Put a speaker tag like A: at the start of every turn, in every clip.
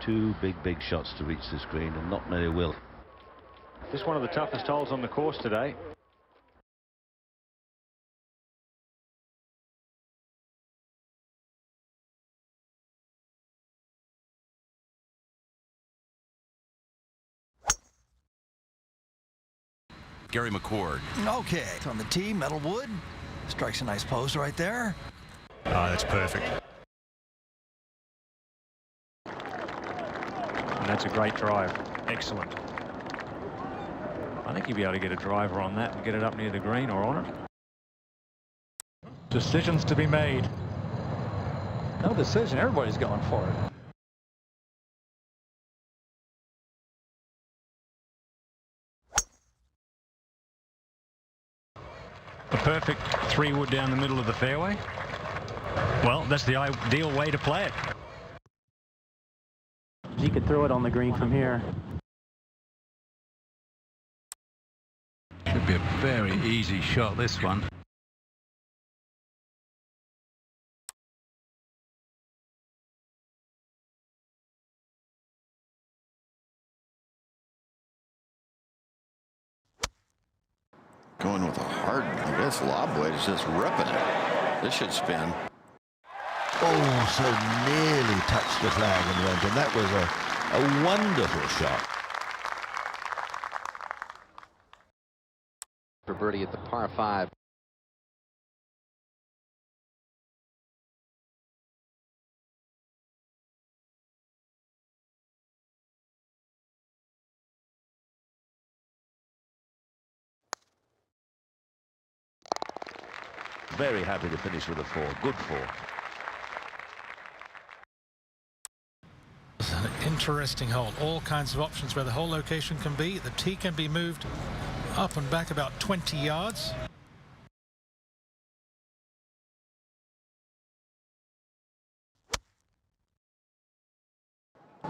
A: Two big shots to reach this green, and not many will.
B: Just one of the toughest holes on the course today.
C: Gary McCord.
D: Okay, on the tee, Ellwood strikes a nice pose right there.
E: Oh, that's perfect.
B: And that's a great drive. Excellent. I think he'll be able to get a driver on that and get it up near the green or on it.
E: Decisions to be made.
F: No decision. Everybody's going for it.
E: A perfect 3-wood down the middle of the fairway. Well, that's the ideal way to play it.
F: He could throw it on the green from here.
G: Should be a very easy shot, this one.
H: Going with a hard, I guess, lob blade is just ripping it. This should spin.
A: Oh, so nearly touched the flag and went, and that was a wonderful shot.
I: For birdie at the par 5.
A: Very happy to finish with a 4. Good 4.
J: It's an interesting hole. All kinds of options where the hole location can be. The tee can be moved up and back about 20 yards.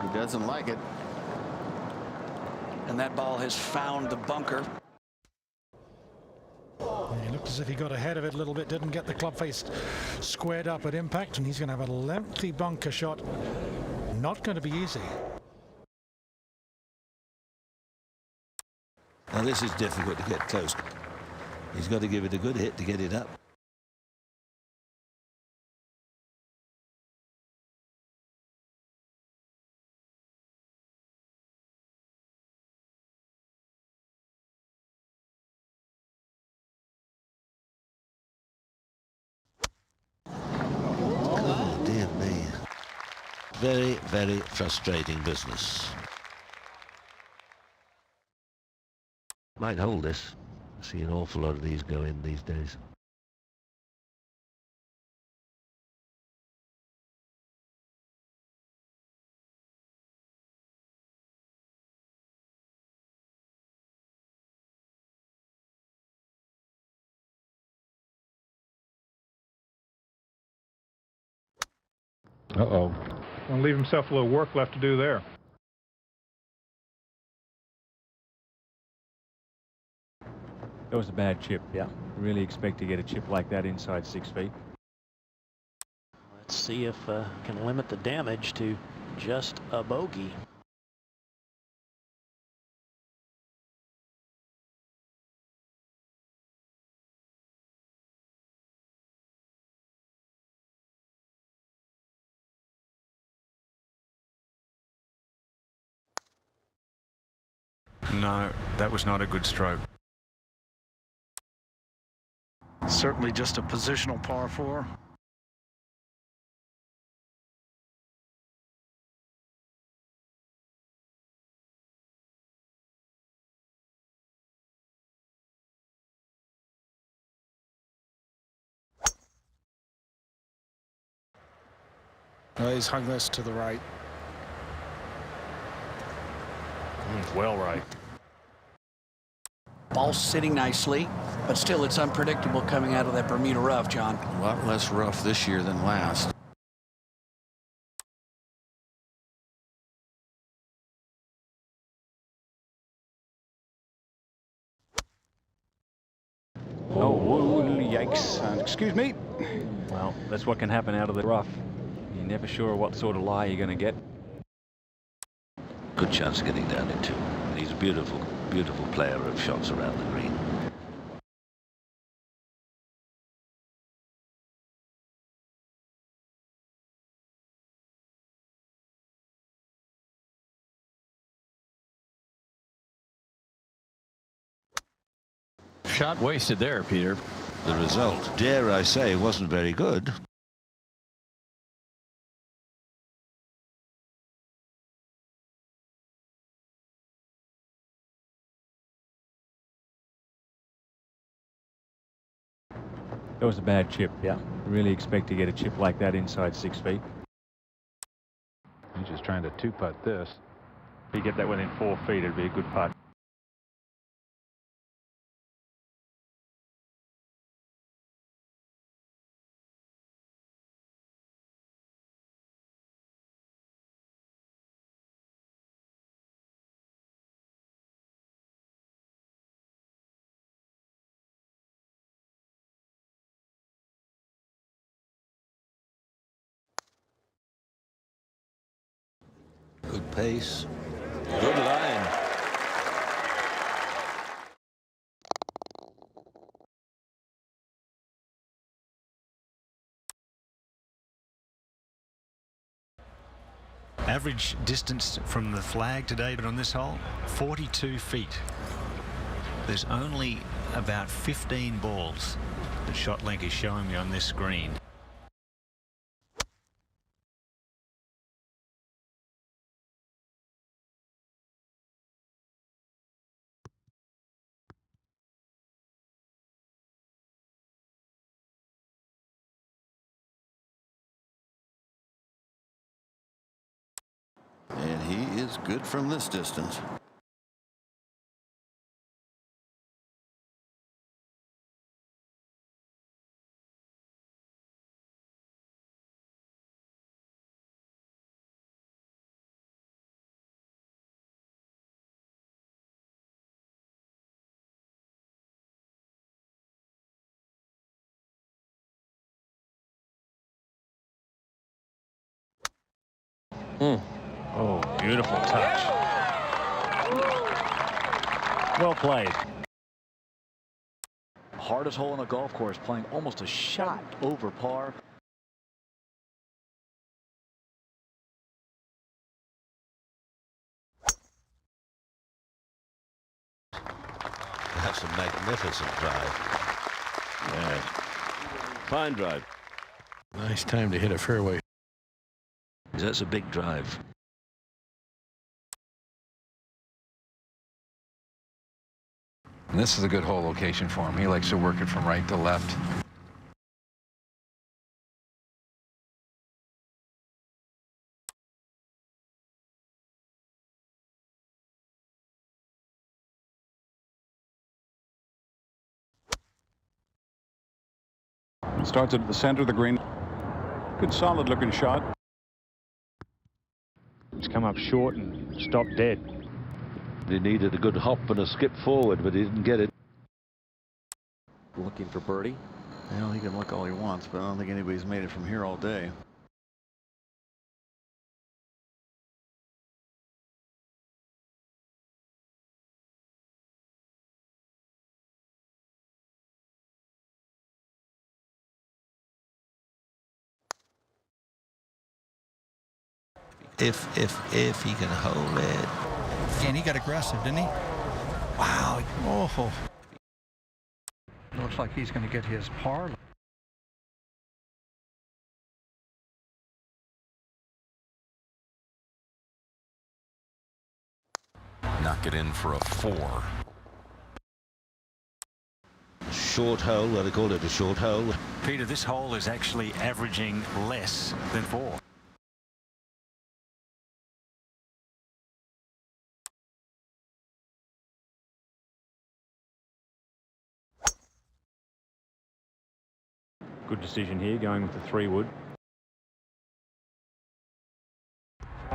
H: He doesn't like it.
D: And that ball has found the bunker.
J: He looked as if he got ahead of it a little bit, didn't get the club face squared up at impact, and he's going to have a lengthy bunker shot. Not going to be easy.
A: Now this is difficult to get close. He's got to give it a good hit to get it up. Oh, dear me. Very frustrating business. Might hold this. I see an awful lot of these go in these days.
E: Uh-oh. Gonna leave himself a little work left to do there.
B: That was a bad chip. Yeah. Really expect to get a chip like that inside 6 feet.
F: Let's see if can limit the damage to just a bogey.
E: No, that was not a good stroke.
D: Certainly just a positional par 4.
J: He's hung this to the right.
E: Well right.
D: Ball sitting nicely, but still it's unpredictable coming out of that Bermuda rough, John.
H: A lot less rough this year than last.
F: Oh, yikes. Excuse me.
B: Well, that's what can happen out of the rough. You're never sure what sort of lie you're going to get.
C: good chance of getting down in 2. He's a beautiful, beautiful player of shots around the green.
G: Shot wasted there, Peter.
A: The result, dare I say, wasn't very good.
B: That was a bad chip. Yeah. Really expect to get a chip like that inside 6 feet.
G: He's just trying to two-putt this.
B: If you get that within 4 feet, it'd be a good putt.
A: Good pace, good line.
E: Average distance from the flag today on this hole, 42 feet. There's only about 15 balls that ShotLink is showing me on this screen.
H: And he is good from this distance.
B: Oh, beautiful touch. Well played.
K: Hardest hole on a golf course, playing almost a shot over par.
A: That's a magnificent drive.
C: Yeah. Fine drive.
G: Nice time to hit a fairway.
C: That's a big drive.
G: And this is a good hole location for him. He likes to work it from right to left.
L: Starts at the center of the green. Good solid looking shot.
B: He's come up short and stopped dead.
C: He needed a good hop and a skip forward, but he didn't get it.
K: Looking for birdie. Well, he can look all he wants, but I don't think anybody's made it from here all day.
A: If he can hold it.
J: And he got aggressive, didn't he? Wow. Oh. Looks like he's going to get his par.
M: Knock it in for a 4.
A: Short hole, well, they called it a short hole.
E: Peter, this hole is actually averaging less than 4.
B: Good decision here, going with the 3 wood.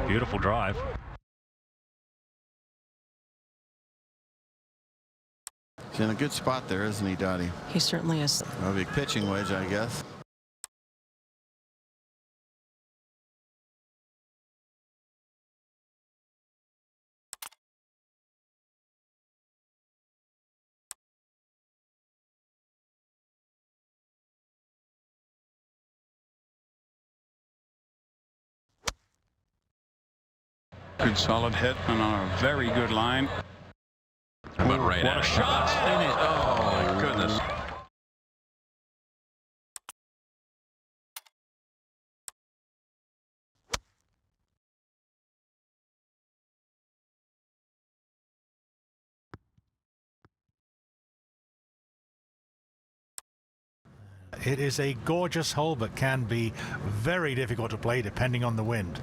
E: Beautiful drive.
H: He's in a good spot there, isn't he, Dottie?
N: He certainly is.
H: A big pitching wedge, I guess.
L: Good solid hit and on a very good line.
M: But right
L: What
M: at
L: a
M: it.
L: shot! Oh, my goodness.
J: It is a gorgeous hole, but can be very difficult to play depending on the wind.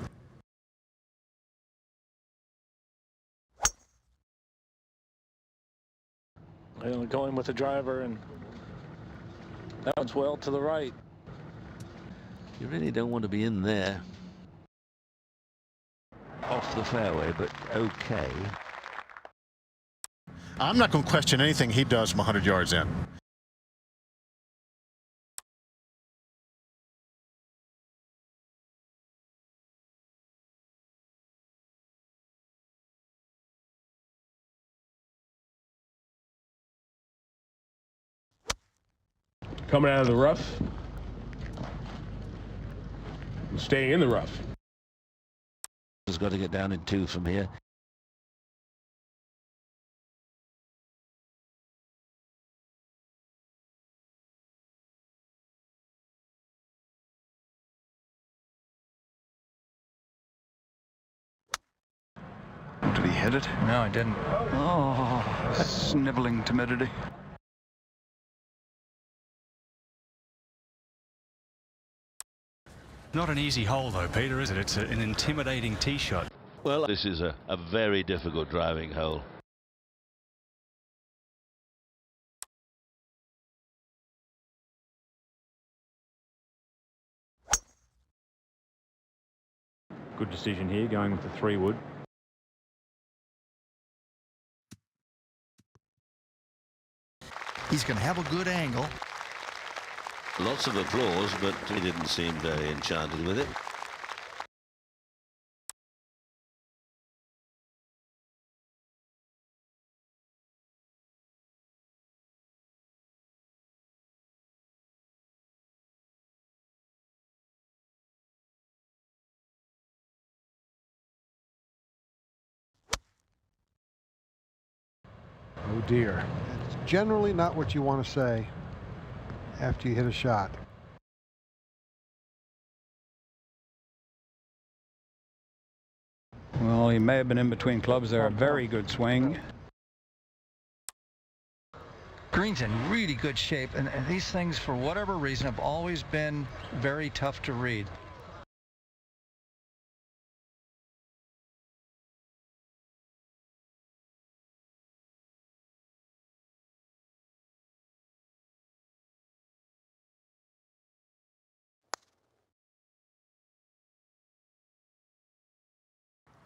N: Well, going with the driver, and that one's well to the right.
C: You really don't want to be in there. Off the fairway, but okay.
O: I'm not going to question anything he does from 100 yards in.
L: Coming out of the rough. Staying in the rough.
C: Has got to get down in 2 from here.
G: Did he hit it? No, he didn't. Oh, sniveling timidity.
E: Not an easy hole though, Peter, is it? It's an intimidating tee shot.
C: Well, this is a very difficult driving hole.
B: Good decision here, going with the 3-wood.
A: He's going to have a good angle.
C: Lots of applause, but he didn't seem very enchanted with it.
P: Oh dear. It's generally not what you want to say after you hit a shot.
G: Well, he may have been in between clubs there. A very good swing.
Q: Green's in really good shape, and these things, for whatever reason, have always been very tough to read.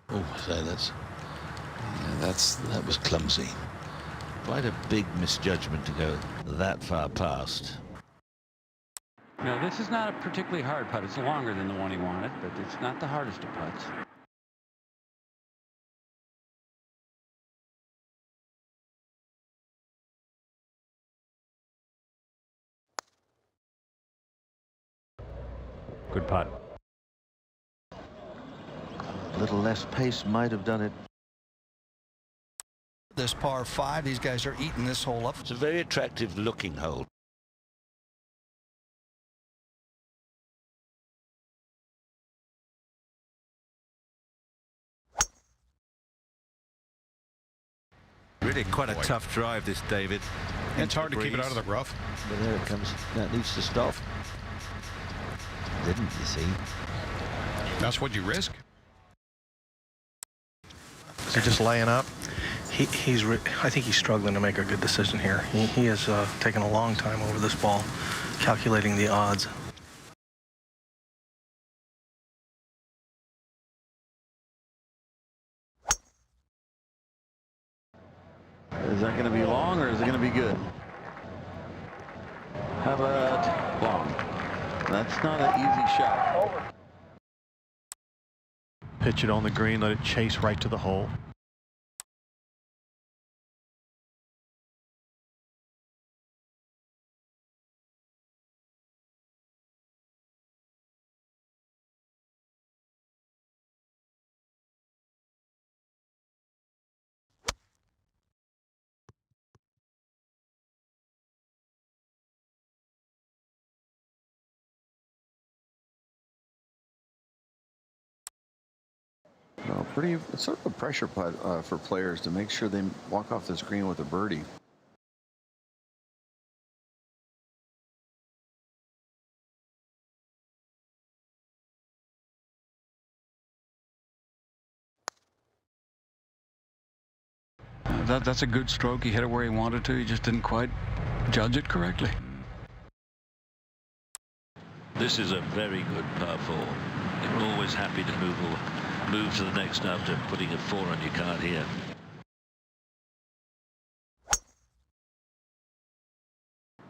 A: Oh, so that was clumsy. Quite a big misjudgment to go that far past.
R: No, this is not a particularly hard putt. It's longer than the one he wanted, but it's not the hardest of putts.
B: Good putt.
C: A little less pace might have done it.
Q: This par 5, these guys are eating this hole up.
C: It's a very attractive looking hole.
E: Really quite a tough drive, this, David.
O: It's hard to keep it out of the rough.
A: But there it comes. That needs to stop. Didn't you see?
O: That's what you risk.
S: Is he just laying up? I think he's struggling to make a good decision here. He has taken a long time over this ball, calculating the odds.
K: Is that going to be long, or is it going to be good? How about long? That's not an easy shot.
E: Pitch it on the green, let it chase right to the hole.
G: No, it's sort of a pressure putt for players to make sure they walk off this green with a birdie.
L: That's a good stroke. He hit it where he wanted to. He just didn't quite judge it correctly.
C: This is a very good par 4. You're always happy to move to the next after putting a 4 on your card here.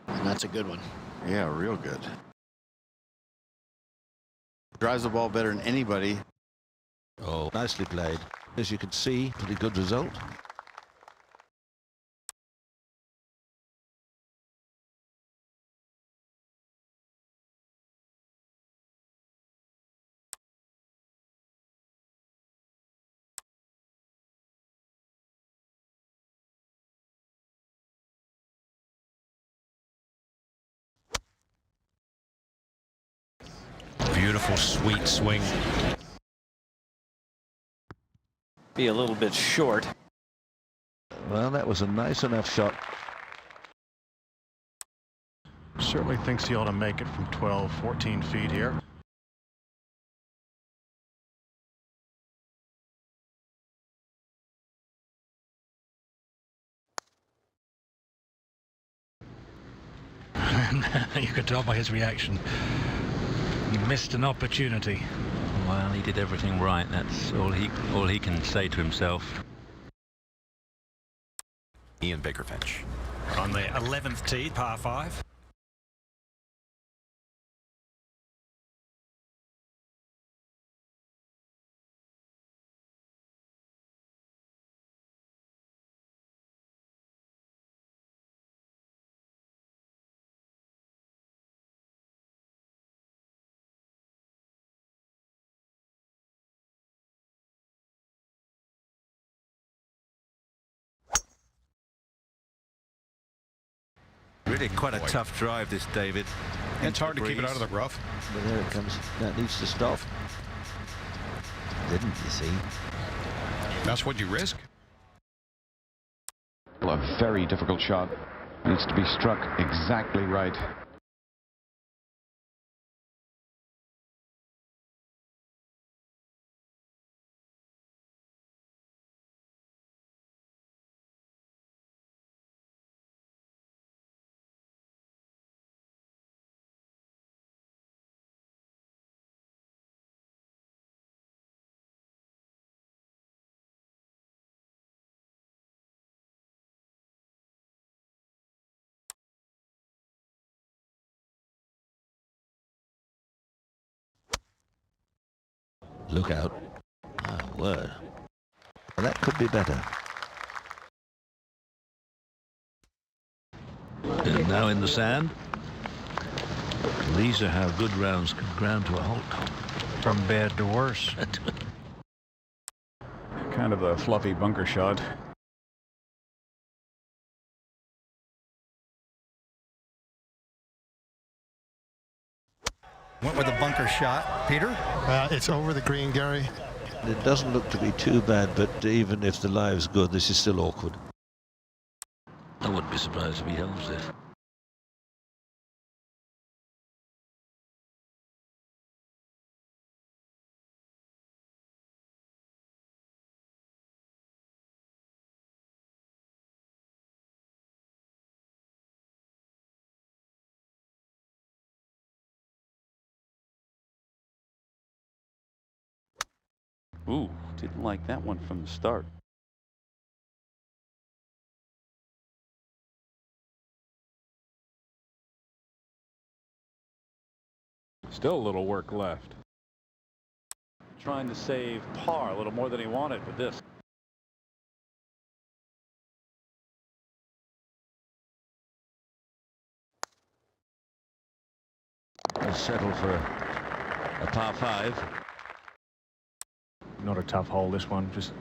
D: And that's a good one.
H: Yeah, real good. Drives the ball better than anybody.
A: Oh, nicely played. As you can see, pretty good result.
E: Beautiful, sweet swing.
F: Be a little bit short.
C: Well, that was a nice enough shot.
E: Certainly thinks he ought to make it from 12, 14 feet here. You could tell by his reaction. He missed an opportunity.
R: Well, he did everything right. That's all he can say to himself.
O: Ian Baker-Finch.
E: On the 11th tee, par 5.
C: Really quite a tough drive, this, David.
O: It's hard to keep it out of the rough.
A: But there it comes. That needs to stop. Didn't you see?
O: That's what you risk.
L: A very difficult shot. Needs to be struck exactly right.
A: Look out. My word. Well, that could be better.
C: And now in the sand. These are how good rounds can ground to a halt.
E: From bad to worse.
L: Kind of a fluffy bunker shot.
S: Went with a bunker shot. Peter?
P: It's over the green, Gary.
A: It doesn't look to be too bad, but even if the lie's good, this is still awkward.
C: I wouldn't be surprised if he holds this.
R: Ooh, didn't like that one from the start.
B: Still a little work left. Trying to save par a little more than he wanted with this.
C: He'll settle for a par 5.
B: Not a tough hole, this one. Just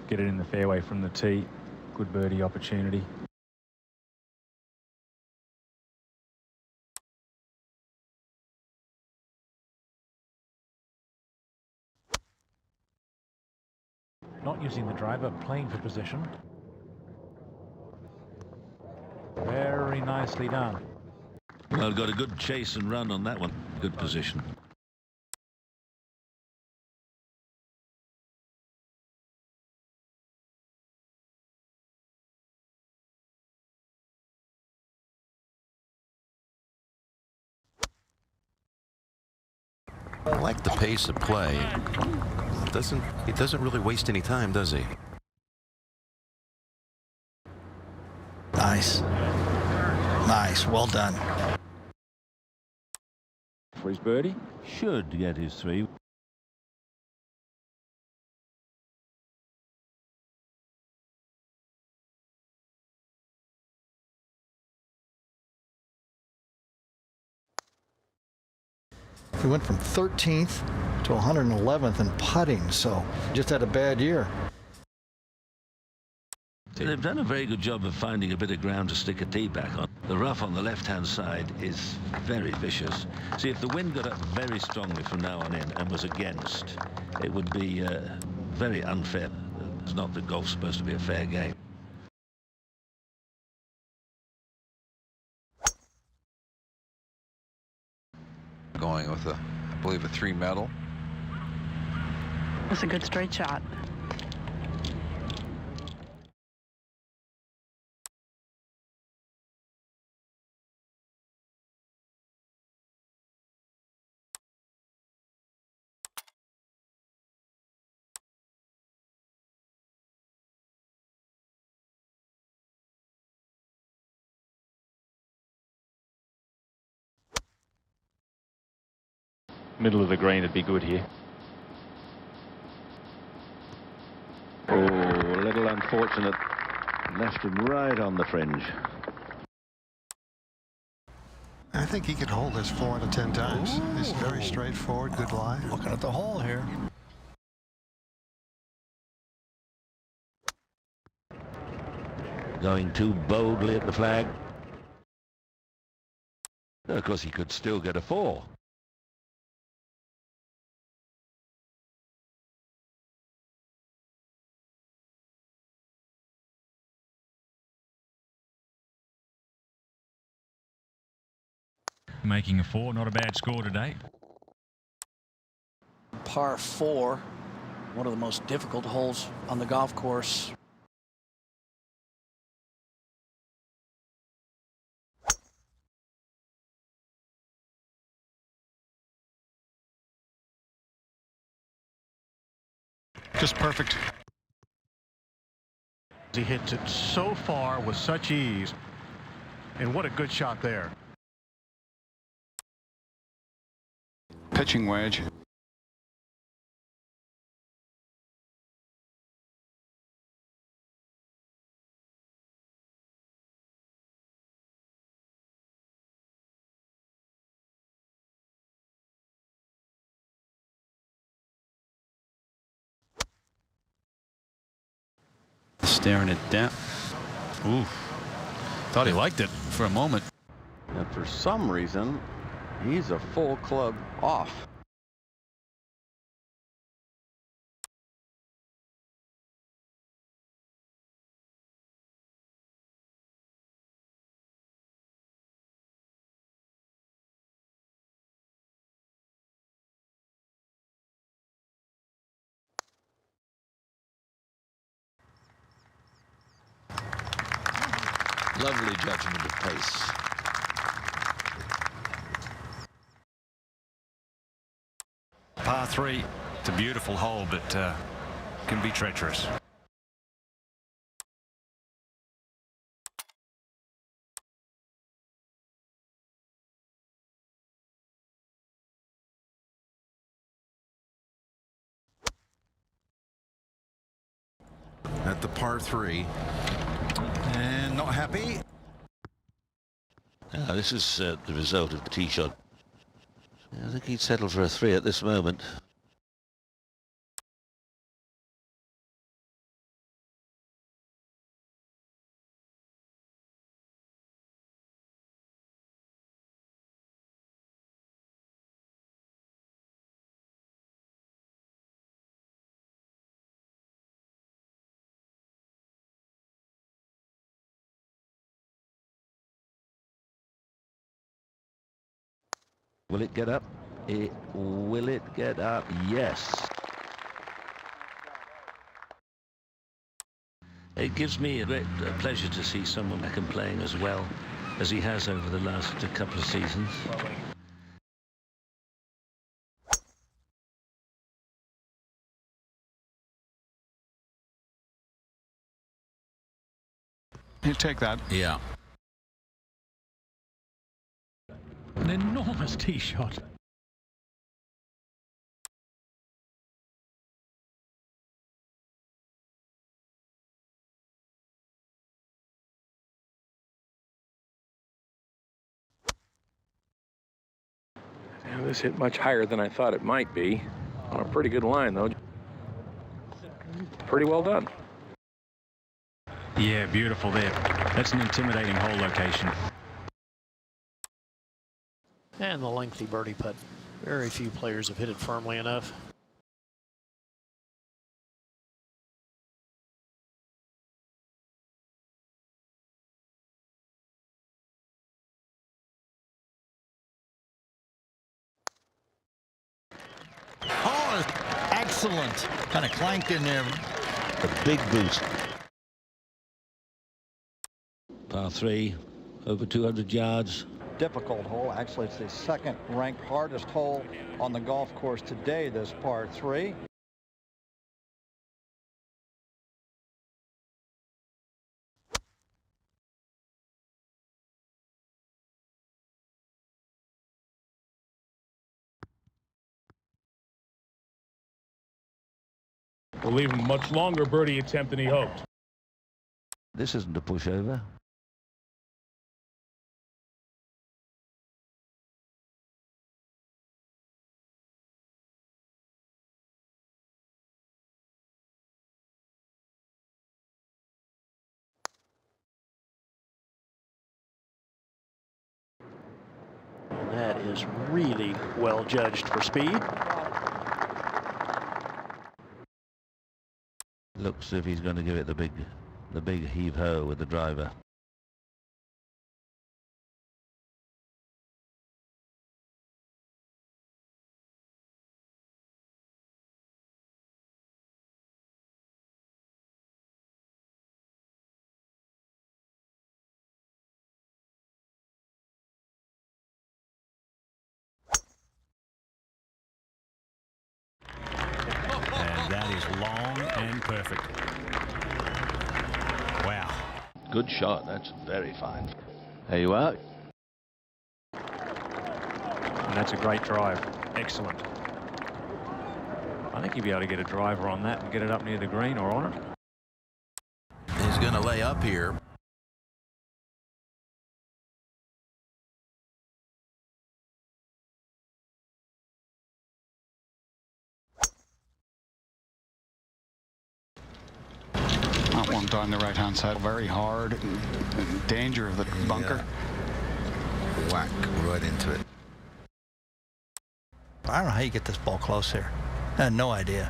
B: get it in the fairway from the tee. Good birdie opportunity. Not using the driver, playing for position. Very nicely done.
C: Well, got a good chase and run on that one. Good position.
O: I like the pace of play. He doesn't really waste any time, does he?
D: Nice. Nice. Well done.
B: For his birdie.
C: Should get his 3.
T: He went from 13th to 111th in putting, so just had a bad year.
C: They've done a very good job of finding a bit of ground to stick a tee back on. The rough on the left-hand side is very vicious. See, if the wind got up very strongly from now on in and was against, it would be very unfair. It's not that golf's supposed to be a fair game.
G: Going with I believe a 3 metal.
U: That's a good straight shot.
B: Middle of the green would be good here.
A: Oh, a little unfortunate. Left him right on the fringe.
P: I think he could hold this 4 out of 10 times.
D: Ooh.
P: It's very straightforward, good lie.
D: Looking at the hole here.
C: Going too boldly at the flag. Of course, he could still get a 4.
E: Making a 4, not a bad score today.
D: Par 4, one of the most difficult holes on the golf course.
O: Just perfect.
J: He hits it so far with such ease. And what a good shot there.
L: Pitching wedge.
K: Staring it down. Ooh. Thought he liked it for a moment.
G: And for some reason, he's a full club off.
A: Lovely judgment of pace.
E: Par 3. It's a beautiful hole, but can be treacherous.
O: At the par 3. And not happy.
C: This is the result of the tee shot. I think he'd settle for a 3 at this moment. Will it get up? Will it get up? Yes. It gives me a great pleasure to see someone back and playing as well as he has over the last couple of seasons.
L: You take that.
O: Yeah.
B: An enormous tee shot.
N: Yeah, this hit much higher than I thought it might be. On a pretty good line, though. Pretty well done.
B: Yeah, beautiful there. That's an intimidating hole location.
F: And the lengthy birdie putt. Very few players have hit it firmly enough.
A: Oh, excellent. Kind of clanked in there. A big boost.
C: Par 3, over 200 yards.
Q: Difficult hole. Actually, it's the second ranked hardest hole on the golf course today, this par 3.
U: Will leave him a much longer birdie attempt than he hoped.
C: This isn't a pushover.
F: And that is really well judged for speed.
C: Looks as if he's going to give it the big heave-ho with the driver.
E: And that is long and perfect. Wow.
C: Good shot. That's very fine.
K: There you are.
B: And that's a great drive. Excellent. I think he'd be able to get a driver on that and get it up near the green or on it.
O: He's going to lay up here.
L: Not one on the right-hand side. Very hard. In danger of the bunker.
O: Yeah. Whack right into it.
T: I don't know how you get this ball close here. I had no idea.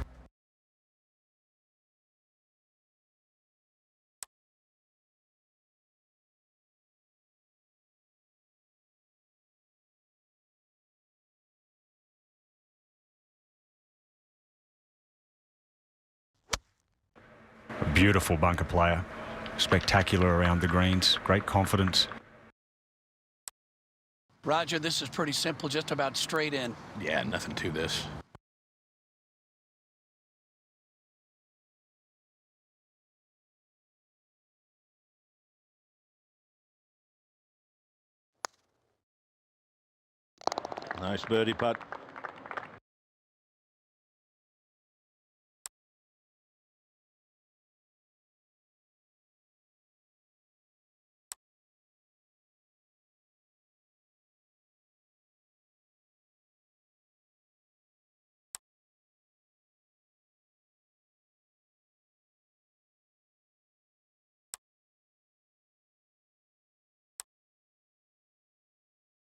E: A beautiful bunker player. Spectacular around the greens. Great confidence.
D: Roger, this is pretty simple, just about straight in.
G: Yeah, nothing to this.
C: Nice birdie putt.